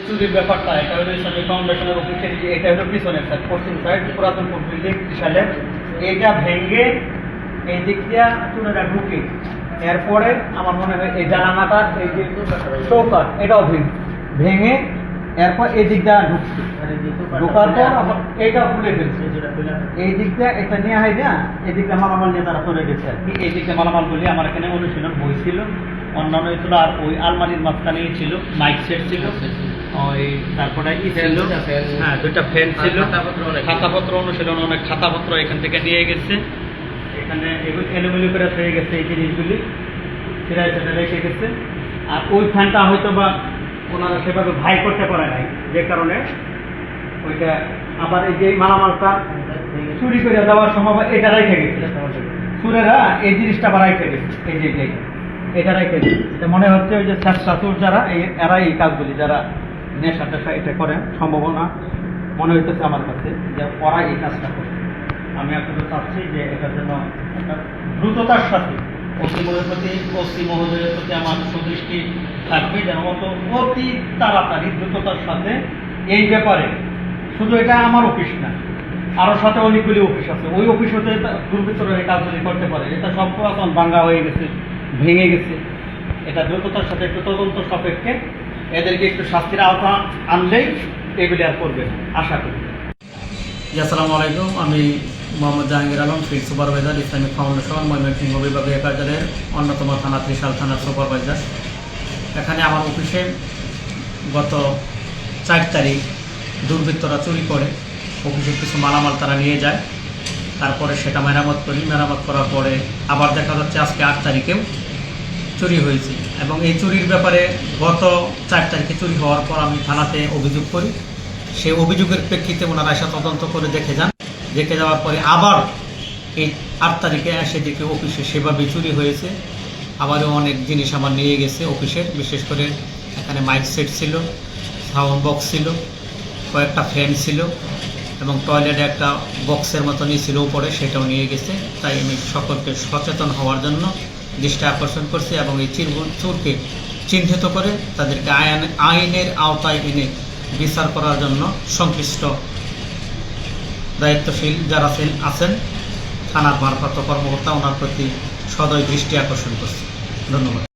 চুরির ব্যাপারটা এটা হলো ইসলামী ফাউন্ডেশনের অফিসের, এটা হলো পিছনের সাইড, পশ্চিম সাইড পুরাতন বিল্ডিং বিশালের। এইটা ভেঙে এই দিক দিয়ে চুরেরা ঢুকে, এরপরে আমার মনে হয় এই জানালাটার এই যে চৌকাট এটাও ভেঙে এরপর এই দিক দিয়ে ঢুকছে, ঢোকার পর আবার এইটাও খুলে ফেলছে। এই দিক দিয়ে এটা নিয়ে হয় না, এই দিক দিয়ে মালামাল নিয়ে তারা চলে গেছে আর কি। এই দিক দিয়ে মালামাল বলি আমার এখানে অনুশীলন বই ছিল, অন্যান্য ছিল, আর ওই আলমারির মাঝখানেই ছিল মাইক সেট ছিল, ওই তারপরে ছিল হ্যাঁ দুইটা ফ্যান ছিল, খাতাপত্র অনুশীলন অনেক খাতাপত্র এখান থেকে নিয়ে গেছে। এখানে এগুলো এলোমেলো করে হয়ে গেছে, এই জিনিসগুলি সেটাই সেটা রেখে গেছে। আর ওই ফ্যানটা হয়তো বা ওনারা সেভাবে ভাই করতে পারে নাই, যে কারণে ওইটা আবার এই যে মালামালটা চুরি করে দেওয়ার সময় এটা রেখে গেছে চুরেরা, এই জিনিসটা আবার রেখে গেছে, এই যে এটা রেখে গেছে। এটা মনে হচ্ছে ওই যে শাশুর যারা এরা এই কাজগুলি যারা নেশা টেশা এটা করেন, সম্ভাবনা মনে হইতেছে আমার কাছে যে ওরা এই কাজটা করে। আমি আসলে চাচ্ছি যে এটার জন্য একটা দ্রুততার সাথে ওসি মহোদয়ের প্রতি আমার সুদৃষ্টি থাকবে, যেন অতি তাড়াতাড়ি দ্রুততার সাথে এই ব্যাপারে, শুধু এটা আমার অফিস না, আরও সাথে অনেকগুলি অফিস আছে, ওই অফিস হতে দুর্বৃত্তরা এই কাজগুলি করতে পারে। এটা সব পুরাতন ভাঙ্গা হয়ে গেছে, ভেঙে গেছে। এটা দ্রুততার সাথে একটু তদন্ত সাপেক্ষে এদেরকে একটু শাস্তির আওতা আনলেই এগুলি আর করবে না, আশা করি। আসসালামু আলাইকুম, আমি Mohammad Jahangir Alam, field supervisor, Islamic foundation, Mymensingh বিভাগীয় কার্যালয়ের অন্যতম থানা ত্রিশাল থানার সুপারভাইজার। এখানে আমার অফিসে গত 4 তারিখ দুর্বৃত্তরা চুরি করে অফিসের কিছু মালামাল তারা নিয়ে যায়, তারপরে সেটা মেরামত করি, মেরামত করার পরে আবার দেখা যাচ্ছে আজকে 8 তারিখেও চুরি হয়েছে। এবং এই চুরির ব্যাপারে গত 4 তারিখে চুরি হওয়ার পর আমি থানাতে অভিযোগ করি, সেই অভিযোগের প্রেক্ষিতে ওনারা এসে তদন্ত করে দেখে যান, দেখে যাওয়ার পরে আবার এই 8 তারিখে এসে দেখে অফিসে সেভাবে চুরি হয়েছে। আবারও অনেক জিনিস আমার নিয়ে গেছে অফিসের, বিশেষ করে এখানে মাইক সেট ছিল, সাউন্ড বক্স ছিল, কয়েকটা ফ্যান ছিল এবং টয়লেটে একটা বক্সের মতনই ছিল উপরে, সেটাও নিয়ে গেছে। তাই আমি সকলকে সচেতন হওয়ার জন্য দৃষ্টি আকর্ষণ করছি এবং এই চোরকে চিহ্নিত করে তাদেরকে আইনের আওতায় এনে বিচার করার জন্য সংশ্লিষ্ট দায়িত্বশীল যারা আছেন থানার ভারপ্রাপ্ত কর্মকর্তা ওনার প্রতি সদয় দৃষ্টি আকর্ষণ করছি। ধন্যবাদ।